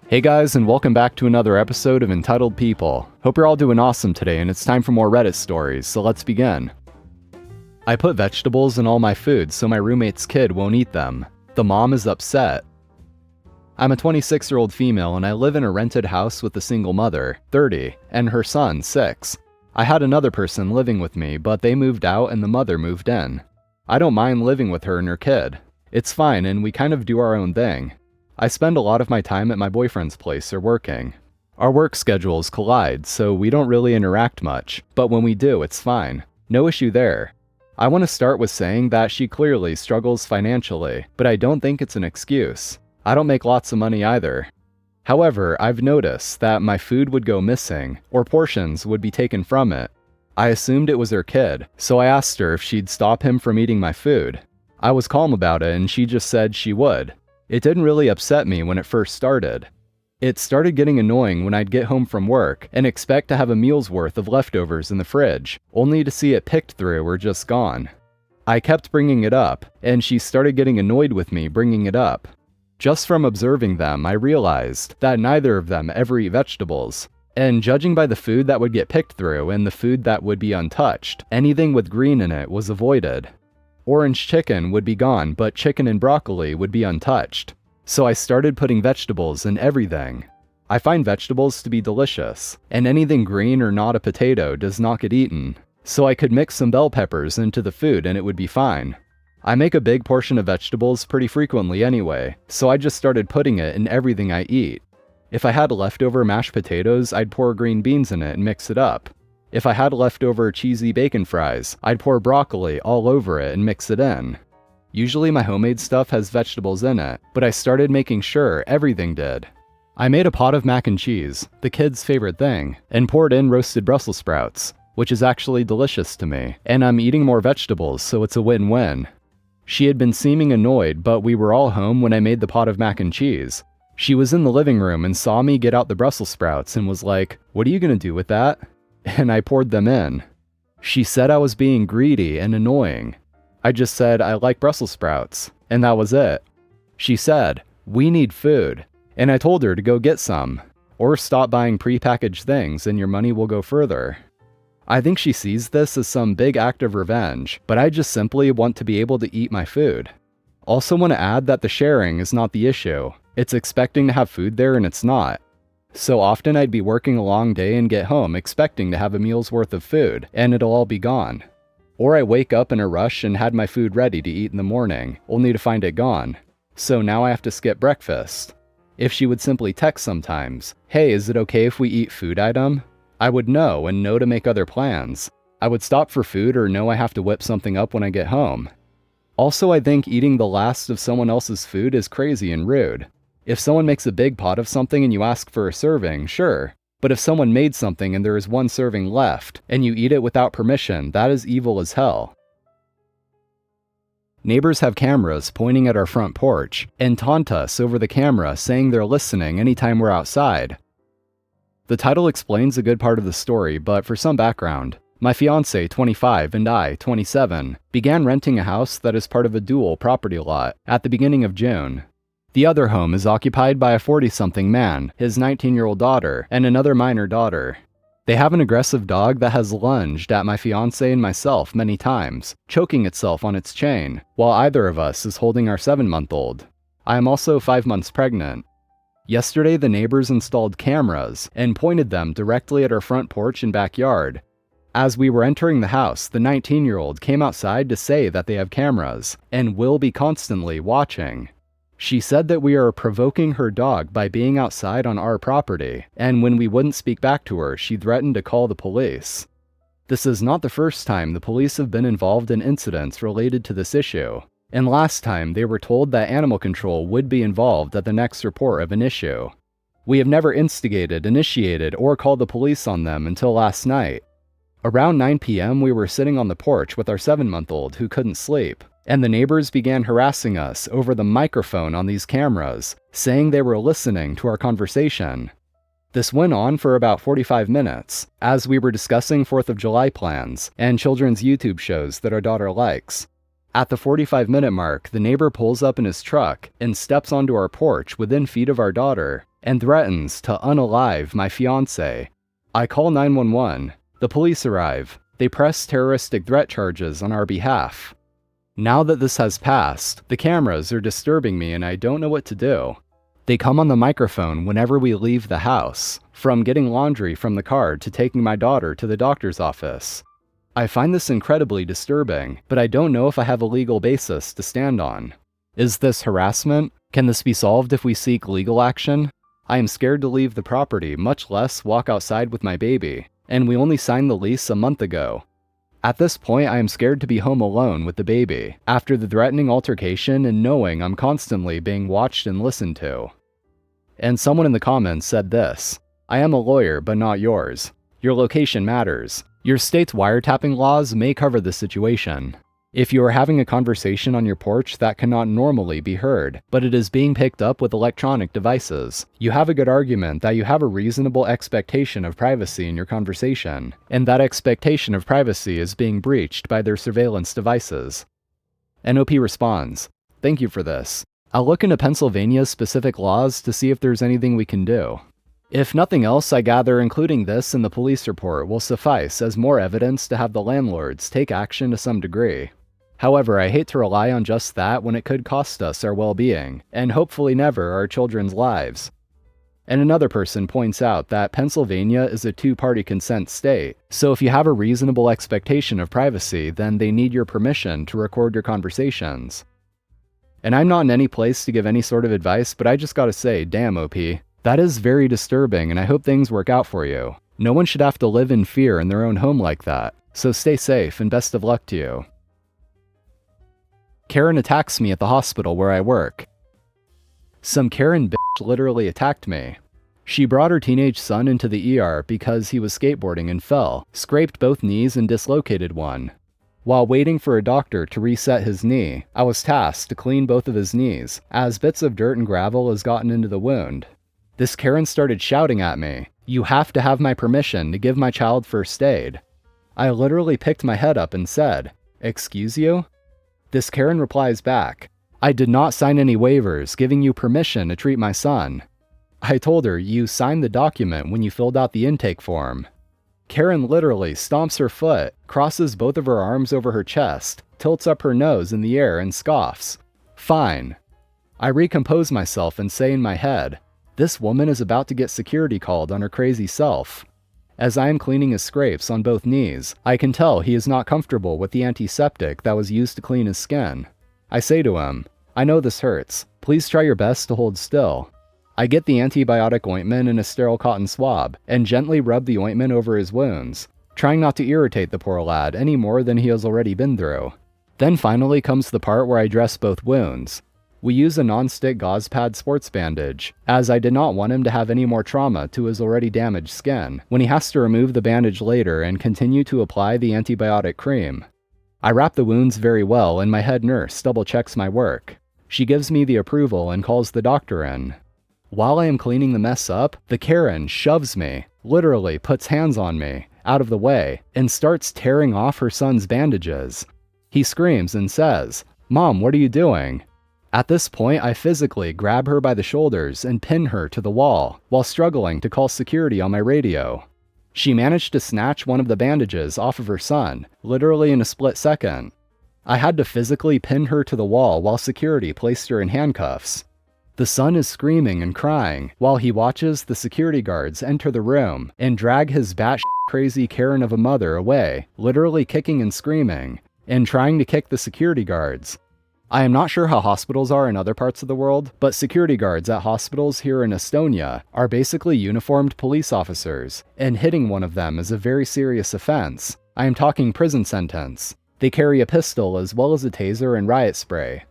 Hey guys, and welcome back to another episode of Entitled People. Hope you're all doing awesome today, and it's time for more Reddit stories, so let's begin. I put vegetables in all my food so my roommate's kid won't eat them. The mom is upset. I'm a 26-year-old female and I live in a rented house with a single mother, 30, and her son, 6. I had another person living with me, but they moved out and the mother moved in. I don't mind living with her and her kid. It's fine and we kind of do our own thing. I spend a lot of my time at my boyfriend's place or working. Our work schedules collide, so we don't really interact much, but when we do, it's fine. No issue there. I want to start with saying that she clearly struggles financially, but I don't think it's an excuse. I don't make lots of money either. However, I've noticed that my food would go missing, or portions would be taken from it. I assumed it was her kid, so I asked her if she'd stop him from eating my food. I was calm about it and she just said she would. It didn't really upset me when it first started. It started getting annoying when I'd get home from work and expect to have a meal's worth of leftovers in the fridge, only to see it picked through or just gone. I kept bringing it up, and she started getting annoyed with me bringing it up. Just from observing them, I realized that neither of them ever eat vegetables, and judging by the food that would get picked through and the food that would be untouched, anything with green in it was avoided. Orange chicken would be gone, but chicken and broccoli would be untouched. So I started putting vegetables in everything. I find vegetables to be delicious, and anything green or not a potato does not get eaten. So I could mix some bell peppers into the food and it would be fine. I make a big portion of vegetables pretty frequently anyway, so I just started putting it in everything I eat. If I had leftover mashed potatoes, I'd pour green beans in it and mix it up. If I had leftover cheesy bacon fries, I'd pour broccoli all over it and mix it in. Usually my homemade stuff has vegetables in it, but I started making sure everything did. I made a pot of mac and cheese, the kids' favorite thing, and poured in roasted Brussels sprouts, which is actually delicious to me, and I'm eating more vegetables, so it's a win-win. She had been seeming annoyed, but we were all home when I made the pot of mac and cheese. She was in the living room and saw me get out the Brussels sprouts and was like, "What are you gonna do with that?" And I poured them in. She said I was being greedy and annoying. I just said I like Brussels sprouts, and that was it. She said, "We need food," and I told her to go get some, or stop buying prepackaged things and your money will go further. I think she sees this as some big act of revenge, but I just simply want to be able to eat my food. Also want to add that the sharing is not the issue. It's expecting to have food there and it's not. So often I'd be working a long day and get home expecting to have a meal's worth of food, and it'll all be gone. Or I wake up in a rush and had my food ready to eat in the morning, only to find it gone. So now I have to skip breakfast. If she would simply text sometimes, "Hey, is it okay if we eat food item?" I would know and know to make other plans. I would stop for food or know I have to whip something up when I get home. Also, I think eating the last of someone else's food is crazy and rude. If someone makes a big pot of something and you ask for a serving, sure. But if someone made something and there is one serving left, and you eat it without permission, that is evil as hell. Neighbors have cameras pointing at our front porch, and taunt us over the camera saying they're listening anytime we're outside. The title explains a good part of the story, but for some background, my fiancé, 25, and I, 27, began renting a house that is part of a dual property lot at the beginning of June. The other home is occupied by a 40-something man, his 19-year-old daughter, and another minor daughter. They have an aggressive dog that has lunged at my fiancé and myself many times, choking itself on its chain, while either of us is holding our 7-month-old. I am also 5 months pregnant. Yesterday, the neighbors installed cameras and pointed them directly at our front porch and backyard. As we were entering the house, the 19-year-old came outside to say that they have cameras and will be constantly watching. She said that we are provoking her dog by being outside on our property, and when we wouldn't speak back to her, she threatened to call the police. This is not the first time the police have been involved in incidents related to this issue, and last time they were told that animal control would be involved at the next report of an issue. We have never instigated, initiated, or called the police on them until last night. Around 9 p.m., we were sitting on the porch with our 7-month-old who couldn't sleep, and the neighbors began harassing us over the microphone on these cameras, saying they were listening to our conversation. This went on for about 45 minutes, as we were discussing 4th of July plans and children's YouTube shows that our daughter likes. At the 45-minute mark, the neighbor pulls up in his truck and steps onto our porch within feet of our daughter and threatens to unalive my fiancé. I call 911. The police arrive. They press terroristic threat charges on our behalf. Now that this has passed, the cameras are disturbing me and I don't know what to do. They come on the microphone whenever we leave the house, from getting laundry from the car to taking my daughter to the doctor's office. I find this incredibly disturbing, but I don't know if I have a legal basis to stand on. Is this harassment? Can this be solved if we seek legal action? I am scared to leave the property, much less walk outside with my baby, and we only signed the lease a month ago. At this point, I am scared to be home alone with the baby, after the threatening altercation and knowing I'm constantly being watched and listened to. And someone in the comments said this: I am a lawyer, but not yours. Your location matters. Your state's wiretapping laws may cover the situation. If you are having a conversation on your porch that cannot normally be heard, but it is being picked up with electronic devices, you have a good argument that you have a reasonable expectation of privacy in your conversation, and that expectation of privacy is being breached by their surveillance devices. NOP responds, thank you for this. I'll look into Pennsylvania's specific laws to see if there's anything we can do. If nothing else, I gather including this in the police report will suffice as more evidence to have the landlords take action to some degree. However, I hate to rely on just that when it could cost us our well-being, and hopefully never our children's lives. And another person points out that Pennsylvania is a two-party consent state, so if you have a reasonable expectation of privacy, then they need your permission to record your conversations. And I'm not in any place to give any sort of advice, but I just gotta say, damn OP. That is very disturbing, and I hope things work out for you. No one should have to live in fear in their own home like that, so stay safe and best of luck to you. Karen attacks me at the hospital where I work. Some Karen bitch literally attacked me. She brought her teenage son into the ER because he was skateboarding and fell, scraped both knees and dislocated one. While waiting for a doctor to reset his knee, I was tasked to clean both of his knees, as bits of dirt and gravel has gotten into the wound. This Karen started shouting at me, "You have to have my permission to give my child first aid." I literally picked my head up and said, "Excuse you?" This Karen replies back, "I did not sign any waivers giving you permission to treat my son." I told her, "You signed the document when you filled out the intake form." Karen literally stomps her foot, crosses both of her arms over her chest, tilts up her nose in the air and scoffs. Fine. I recompose myself and say in my head, this woman is about to get security called on her crazy self. As I am cleaning his scrapes on both knees, I can tell he is not comfortable with the antiseptic that was used to clean his skin. I say to him, "I know this hurts. Please try your best to hold still." I get the antibiotic ointment and a sterile cotton swab, and gently rub the ointment over his wounds, trying not to irritate the poor lad any more than he has already been through. Then finally comes the part where I dress both wounds. We use a non-stick gauze pad sports bandage, as I did not want him to have any more trauma to his already damaged skin, when he has to remove the bandage later and continue to apply the antibiotic cream. I wrap the wounds very well and my head nurse double-checks my work. She gives me the approval and calls the doctor in. While I am cleaning the mess up, the Karen shoves me, literally puts hands on me, out of the way, and starts tearing off her son's bandages. He screams and says, "Mom, what are you doing?" At this point, I physically grab her by the shoulders and pin her to the wall, while struggling to call security on my radio. She managed to snatch one of the bandages off of her son, literally in a split second. I had to physically pin her to the wall while security placed her in handcuffs. The son is screaming and crying, while he watches the security guards enter the room and drag his batshit crazy Karen of a mother away, literally kicking and screaming, and trying to kick the security guards. I am not sure how hospitals are in other parts of the world, but security guards at hospitals here in Estonia are basically uniformed police officers, and hitting one of them is a very serious offense. I am talking prison sentence. They carry a pistol as well as a taser and riot spray.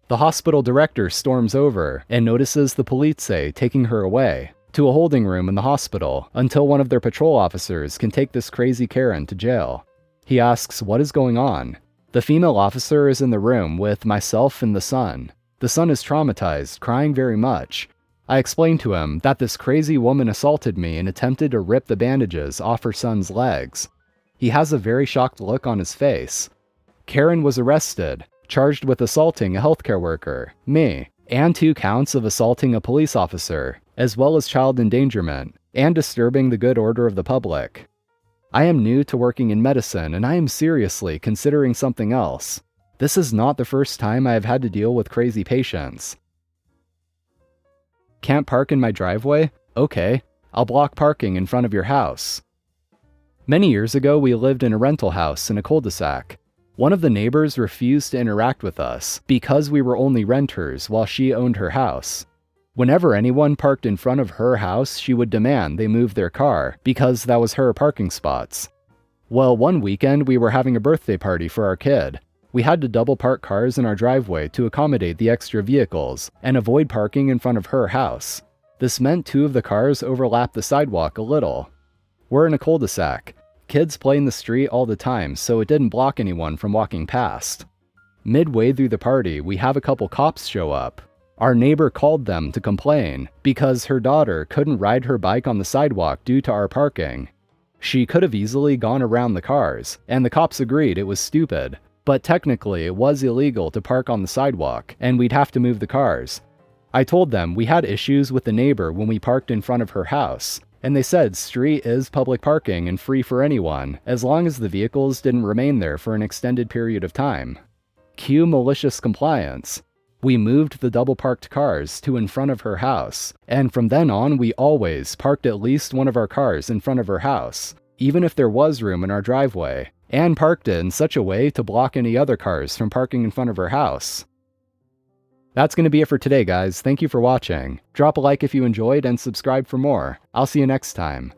The hospital director storms over and notices the police taking her away to a holding room in the hospital until one of their patrol officers can take this crazy Karen to jail. He asks what is going on. The female officer is in the room with myself and the son. The son is traumatized, crying very much. I explained to him that this crazy woman assaulted me and attempted to rip the bandages off her son's legs. He has a very shocked look on his face. Karen was arrested, charged with assaulting a healthcare worker, me, and 2 counts of assaulting a police officer, as well as child endangerment, and disturbing the good order of the public. I am new to working in medicine, and I am seriously considering something else. This is not the first time I have had to deal with crazy patients. Can't park in my driveway? Okay, I'll block parking in front of your house. Many years ago, we lived in a rental house in a cul-de-sac. One of the neighbors refused to interact with us because we were only renters while she owned her house. Whenever anyone parked in front of her house, she would demand they move their car because that was her parking spots. Well, one weekend we were having a birthday party for our kid. We had to double park cars in our driveway to accommodate the extra vehicles and avoid parking in front of her house. This meant 2 of the cars overlapped the sidewalk a little. We're in a cul-de-sac. Kids play in the street all the time, so it didn't block anyone from walking past. Midway through the party, we have a couple cops show up. Our neighbor called them to complain because her daughter couldn't ride her bike on the sidewalk due to our parking. She could have easily gone around the cars, and the cops agreed it was stupid, but technically it was illegal to park on the sidewalk, and we'd have to move the cars. I told them we had issues with the neighbor when we parked in front of her house, and they said street is public parking and free for anyone, as long as the vehicles didn't remain there for an extended period of time. Cue malicious compliance. We moved the double-parked cars to in front of her house, and from then on we always parked at least one of our cars in front of her house, even if there was room in our driveway, and parked it in such a way to block any other cars from parking in front of her house. That's going to be it for today, guys. Thank you for watching. Drop a like if you enjoyed and subscribe for more. I'll see you next time.